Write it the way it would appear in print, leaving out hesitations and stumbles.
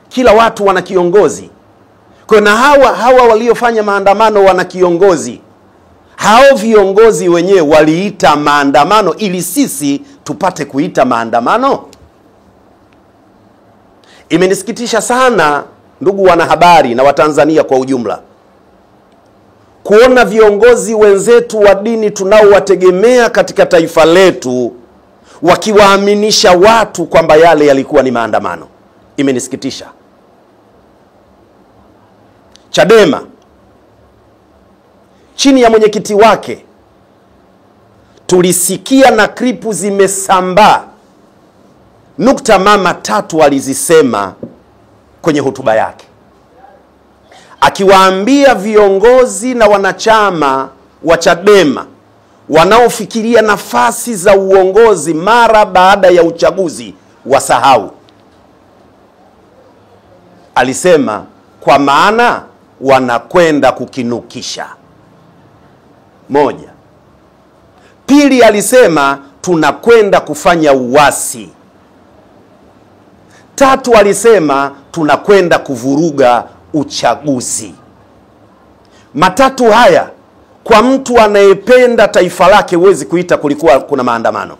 kila watu wana kiongozi. Kwa na hawa waliofanya maandamano wana kiongozi. Hao viongozi wenyewe waliita maandamano ili sisi tupate kuita maandamano. Imenisikitisha sana ndugu wanahabari na Watanzania kwa ujumla, kuona viongozi wenzetu wa dini tunaowategemea katika taifa letu wakiwaaminisha watu kwamba yale yalikuwa ni maandamano. Imenisikitisha. Chadema chini ya mwenyekiti wake tulisikia na klipu zimesambaa nukta mama 3 alizisema kwenye hotuba yake, akiwaambia viongozi na wanachama wa Chadema wanaofikiria nafasi za uongozi mara baada ya uchaguzi wasahau. Alisema kwa maana wanakwenda kukinukisha. 1. Pili, alisema tunakwenda kufanya uasi. 3, alisema tunakwenda kuvuruga uchaguzi. Matatu haya kwa mtu anayependa taifa lake huwezi kuita kulikuwa kuna maandamano.